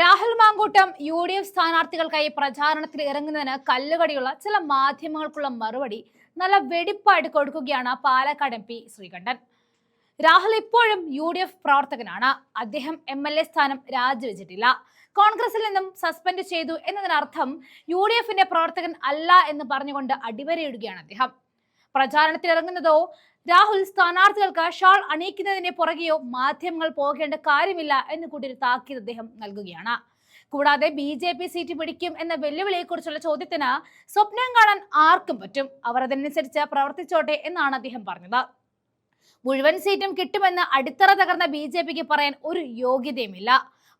Rahul Mankoottam UDF സ്ഥാനാർത്ഥികൾക്കായി പ്രചാരണത്തിൽ ഇറങ്ങുന്നതിന് കല്ലുകടിയുള്ള ചില മാധ്യമങ്ങൾക്കുള്ള മറുപടി നല്ല വെടിപ്പായിട്ട് കൊടുക്കുകയാണ് പാലക്കാട് MP ശ്രീകണ്ഠൻ. രാഹുൽ ഇപ്പോഴും UDF പ്രവർത്തകനാണ്. അദ്ദേഹം MLA സ്ഥാനം രാജിവെച്ചിട്ടില്ല. കോൺഗ്രസിൽ നിന്നും സസ്പെൻഡ് ചെയ്തു എന്നതിനർത്ഥം UDFന്റെ പ്രവർത്തകൻ അല്ല എന്ന് പറഞ്ഞുകൊണ്ട് അടിവരയിടുകയാണ് അദ്ദേഹം. പ്രചാരണത്തിൽ ഇറങ്ങുന്നതോ രാഹുൽ സ്ഥാനാർത്ഥികൾക്ക് ഷാൾ അണിയിക്കുന്നതിന്റെ പുറകെയോ മാധ്യമങ്ങൾ പോകേണ്ട കാര്യമില്ല എന്ന് കൂടി ഒരു താക്കീത് അദ്ദേഹം നൽകുകയാണ്. കൂടാതെ BJP സീറ്റ് പിടിക്കും എന്ന വെല്ലുവിളിയെക്കുറിച്ചുള്ള ചോദ്യത്തിന് സ്വപ്നം കാണാൻ ആർക്കും പറ്റും, അവർ അതനുസരിച്ച് പ്രവർത്തിച്ചോട്ടെ എന്നാണ് അദ്ദേഹം പറഞ്ഞത്. മുഴുവൻ സീറ്റും കിട്ടുമെന്ന് അടിത്തറ തകർന്ന BJPക്ക് പറയാൻ ഒരു യോഗ്യതയുമില്ല.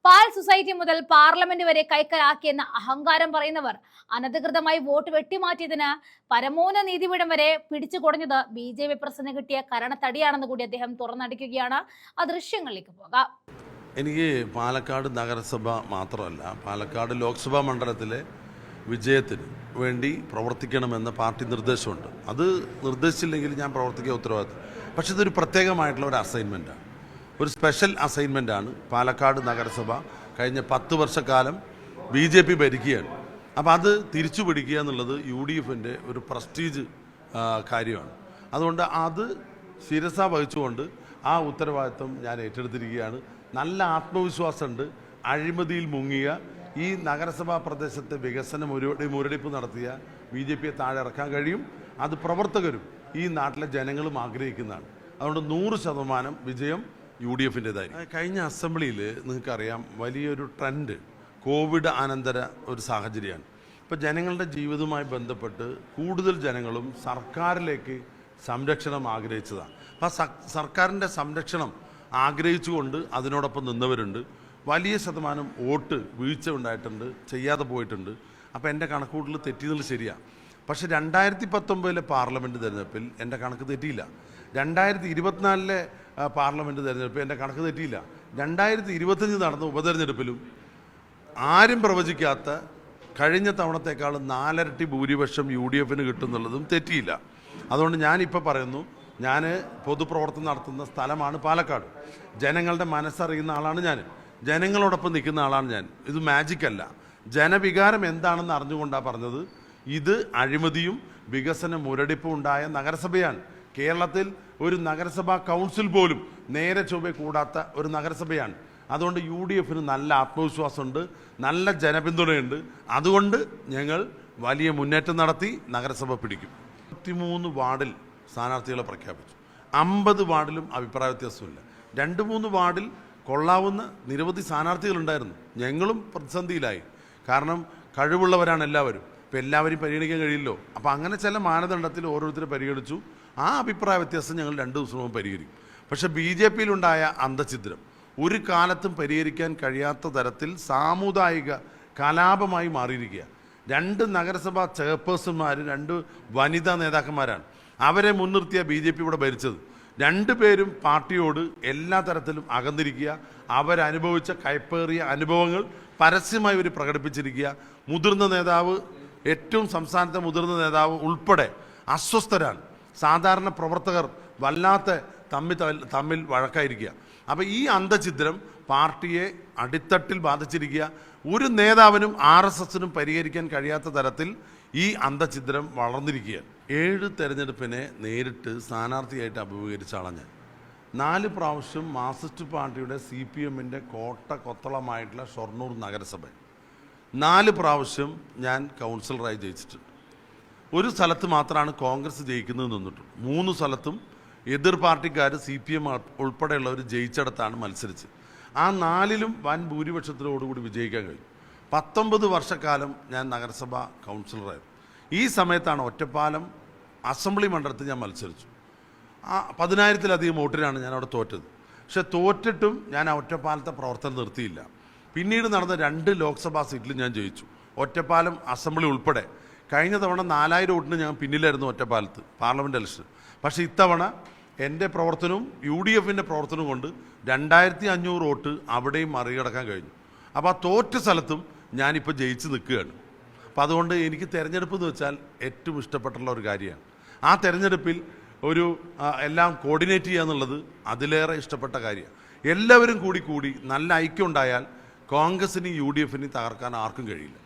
പാൽ സൊസൈറ്റി മുതൽ പാർലമെന്റ് വരെ കൈക്കലാക്കിയെന്ന അഹങ്കാരം പറയുന്നവർ അനധികൃതമായി വോട്ട് വെട്ടിമാറ്റിയതിന് പരമോന്നത നീതിപീഠം വരെ പിടിച്ചു കൊടുഞ്ഞത് BJP പ്രസിഡന്റ് കിട്ടിയ കരണത്തടിയാണെന്ന് കൂടി അദ്ദേഹം തുറന്നടിക്കുകയാണ്. ആ ദൃശ്യങ്ങളിലേക്ക് പോകാം. എനിക്ക് പാലക്കാട് നഗരസഭ മാത്രമല്ല, പാലക്കാട് ലോക്സഭാ മണ്ഡലത്തിലെ വിജയത്തിന് വേണ്ടി പ്രവർത്തിക്കണമെന്ന പാർട്ടി നിർദ്ദേശമുണ്ട്. അത് നിർദ്ദേശിച്ചില്ലെങ്കിൽ ഞാൻ പ്രവർത്തിക്കുക ഉത്തരവാദിത്വം. പക്ഷെ ഇതൊരു പ്രത്യേകമായിട്ടുള്ള ഒരു അസൈൻമെൻറ്റാണ്, ഒരു സ്പെഷ്യൽ അസൈൻമെൻറ്റാണ്. പാലക്കാട് നഗരസഭ കഴിഞ്ഞ 10 വർഷക്കാലം BJP ഭരിക്കുകയാണ്. അപ്പോൾ അത് തിരിച്ചു പിടിക്കുക എന്നുള്ളത് UDFൻ്റെ ഒരു പ്രസ്റ്റീജ് കാര്യമാണ്. അതുകൊണ്ട് അത് ശിരസ വഹിച്ചുകൊണ്ട് ആ ഉത്തരവാദിത്വം ഞാൻ ഏറ്റെടുത്തിരിക്കുകയാണ്. നല്ല ആത്മവിശ്വാസമുണ്ട്. അഴിമതിയിൽ മുങ്ങിയ ഈ നഗരസഭാ പ്രദേശത്തെ വികസന മുരടിപ്പ് നടത്തിയ BJPയെ താഴെ ഇറക്കാൻ കഴിയും. അത് പ്രവർത്തകരും ഈ നാട്ടിലെ ജനങ്ങളും ആഗ്രഹിക്കുന്നതാണ്. അതുകൊണ്ട് 100% വിജയം UDFൻ്റെതായിരിക്കും. കഴിഞ്ഞ അസംബ്ലിയിൽ നിങ്ങൾക്കറിയാം, വലിയൊരു ട്രെൻഡ് കോവിഡ് അനന്തര ഒരു സാഹചര്യമാണ്. ഇപ്പോൾ ജനങ്ങളുടെ ജീവിതവുമായി ബന്ധപ്പെട്ട് കൂടുതൽ ജനങ്ങളും സർക്കാരിലേക്ക് സംരക്ഷണം ആഗ്രഹിച്ചതാണ്. അപ്പോൾ സർക്കാരിൻ്റെ സംരക്ഷണം ആഗ്രഹിച്ചുകൊണ്ട് അതിനോടൊപ്പം നിന്നവരുണ്ട്. വലിയ ശതമാനം വോട്ട് വീഴ്ച ഉണ്ടായിട്ടുണ്ട്, ചെയ്യാതെ പോയിട്ടുണ്ട്. അപ്പോൾ എൻ്റെ കണക്കുകൂട്ടൽ തെറ്റിയതിൽ ശരിയാണ്. പക്ഷേ 2019 പാർലമെൻറ്റ് തിരഞ്ഞെടുപ്പിൽ എൻ്റെ കണക്ക് തെറ്റിയില്ല. 2024 പാർലമെൻറ്റ് തിരഞ്ഞെടുപ്പിൽ എൻ്റെ കണക്ക് തെറ്റിയില്ല. 2025 നടന്ന ഉപതെരഞ്ഞെടുപ്പിലും ആരും പ്രവചിക്കാത്ത കഴിഞ്ഞ തവണത്തേക്കാൾ 4 ഇരട്ടി ഭൂരിപക്ഷം UDFന് കിട്ടുന്നുള്ളതും തെറ്റിയില്ല. അതുകൊണ്ട് ഞാനിപ്പോൾ പറയുന്നു, ഞാൻ പൊതുപ്രവർത്തനം നടത്തുന്ന സ്ഥലമാണ് പാലക്കാട്. ജനങ്ങളുടെ മനസ്സറിയുന്ന ആളാണ് ഞാൻ, ജനങ്ങളോടൊപ്പം നിൽക്കുന്ന ആളാണ് ഞാൻ. ഇത് മാജിക്കല്ല. ജനവികാരം എന്താണെന്ന് അറിഞ്ഞുകൊണ്ടാണ് പറഞ്ഞത്. ഇത് അഴിമതിയും വികസന മുരടിപ്പും ഉണ്ടായ നഗരസഭയാണ്. കേരളത്തിൽ ഒരു നഗരസഭാ കൗൺസിൽ പോലും നേരെ ചൊവ്വെ കൂടാത്ത ഒരു നഗരസഭയാണ്. അതുകൊണ്ട് UDFന് നല്ല ആത്മവിശ്വാസമുണ്ട്, നല്ല ജനപിന്തുണയുണ്ട്. അതുകൊണ്ട് ഞങ്ങൾ വലിയ മുന്നേറ്റം നടത്തി നഗരസഭ പിടിക്കും. 23 വാർഡിൽ സ്ഥാനാർത്ഥികളെ പ്രഖ്യാപിച്ചു. 50 വാർഡിലും അഭിപ്രായ വ്യത്യാസമില്ല. 2-3 വാർഡിൽ കൊള്ളാവുന്ന നിരവധി സ്ഥാനാർത്ഥികളുണ്ടായിരുന്നു. ഞങ്ങളും പ്രതിസന്ധിയിലായി. കാരണം കഴിവുള്ളവരാണ് എല്ലാവരും. ഇപ്പോൾ എല്ലാവരെയും പരിഗണിക്കാൻ കഴിയില്ലോ. അപ്പോൾ അങ്ങനെ ചില മാനദണ്ഡത്തിൽ ഓരോരുത്തരെ പരിഗണിച്ചു. ആ അഭിപ്രായ വ്യത്യാസം ഞങ്ങൾ 2 ദിവസം മുമ്പ് പരിഹരിക്കും. പക്ഷേ BJPയിലുണ്ടായ അന്തഛിദ്രം ഒരു കാലത്തും പരിഹരിക്കാൻ കഴിയാത്ത തരത്തിൽ സാമുദായിക കലാപമായി മാറിയിരിക്കുക. 2 നഗരസഭാ ചെയർപേഴ്സൺമാർ 2 വനിതാ നേതാക്കന്മാരാണ്. അവരെ മുൻനിർത്തിയ BJP ഇവിടെ ഭരിച്ചത്. 2 പേരും പാർട്ടിയോട് എല്ലാ തരത്തിലും അകന്നിരിക്കുക. അവരനുഭവിച്ച കയ്പേറിയ അനുഭവങ്ങൾ പരസ്യമായി ഇവർ പ്രകടിപ്പിച്ചിരിക്കുക. മുതിർന്ന നേതാവ്, ഏറ്റവും സംസ്ഥാനത്തെ മുതിർന്ന നേതാവ് ഉൾപ്പെടെ അസ്വസ്ഥരാണ്. സാധാരണ പ്രവർത്തകർ വല്ലാത്ത തമ്മിൽ വഴക്കായിരിക്കുക. അപ്പോൾ ഈ അന്തഛിദ്രം പാർട്ടിയെ അടിത്തട്ടിൽ ബാധിച്ചിരിക്കുക. ഒരു നേതാവിനും RSSനും പരിഹരിക്കാൻ കഴിയാത്ത തരത്തിൽ ഈ അന്തഛിദ്രം വളർന്നിരിക്കുകയാണ്. 7 തെരഞ്ഞെടുപ്പിനെ നേരിട്ട് സ്ഥാനാർത്ഥിയായിട്ട് അഭിമുഖീകരിച്ച ആളാണ് ഞാൻ. 4 പ്രാവശ്യം മാർക്സിസ്റ്റ് പാർട്ടിയുടെ CPMൻ്റെ കോട്ട കൊത്തളമായിട്ടുള്ള ഷൊർണൂർ നഗരസഭ 4 പ്രാവശ്യം ഞാൻ കൗൺസിലറായി ജയിച്ചിട്ടുണ്ട്. ഒരു സ്ഥലത്ത് മാത്രമാണ് കോൺഗ്രസ് ജയിക്കുന്നത് നിന്നിട്ടുള്ളൂ. 3 സ്ഥലത്തും എതിർ പാർട്ടിക്കാർ CPM ഉൾപ്പെടെയുള്ളവർ ജയിച്ചിടത്താണ് മത്സരിച്ച്. ആ 4ലും വൻ ഭൂരിപക്ഷത്തിലോടുകൂടി വിജയിക്കാൻ കഴിഞ്ഞു. 19 വർഷക്കാലം ഞാൻ നഗരസഭ കൗൺസിലറായിരുന്നു. ഈ സമയത്താണ് ഒറ്റപ്പാലം അസംബ്ലി മണ്ഡലത്തിൽ ഞാൻ മത്സരിച്ചു. 10,000-ലധികം വോട്ടിനാണ് ഞാൻ അവിടെ തോറ്റത്. പക്ഷെ തോറ്റിട്ടും ഞാൻ ആ ഒറ്റപ്പാലത്തെ പ്രവർത്തനം നിർത്തിയില്ല. പിന്നീട് നടന്ന 2 ലോക്സഭാ സീറ്റിൽ ഞാൻ ജയിച്ചു, ഒറ്റപ്പാലം അസംബ്ലി ഉൾപ്പെടെ. കഴിഞ്ഞ തവണ 4,000 വോട്ടിന് ഞാൻ പിന്നിലായിരുന്നു ഒറ്റപ്പാലത്ത് പാർലമെൻറ്റ് ഇലക്ഷൻ. പക്ഷേ ഇത്തവണ എൻ്റെ പ്രവർത്തനവും UDFൻ്റെ പ്രവർത്തനവും കൊണ്ട് 2,500 വോട്ട് അവിടെയും മറികടക്കാൻ കഴിഞ്ഞു. അപ്പോൾ ആ തോറ്റ സ്ഥലത്തും ഞാനിപ്പോൾ ജയിച്ച് നിൽക്കുകയാണ്. അപ്പോൾ അതുകൊണ്ട് എനിക്ക് തിരഞ്ഞെടുപ്പ് എന്ന് വെച്ചാൽ ഏറ്റവും ഇഷ്ടപ്പെട്ടുള്ള ഒരു കാര്യമാണ്. ആ തിരഞ്ഞെടുപ്പിൽ എല്ലാം കോർഡിനേറ്റ് ചെയ്യുക എന്നുള്ളത് അതിലേറെ ഇഷ്ടപ്പെട്ട കാര്യമാണ്. എല്ലാവരും കൂടി നല്ല ഐക്യം ഉണ്ടായാൽ കോൺഗ്രസിനും യു ഡി എഫിനെയും തകർക്കാൻ ആർക്കും കഴിയില്ല.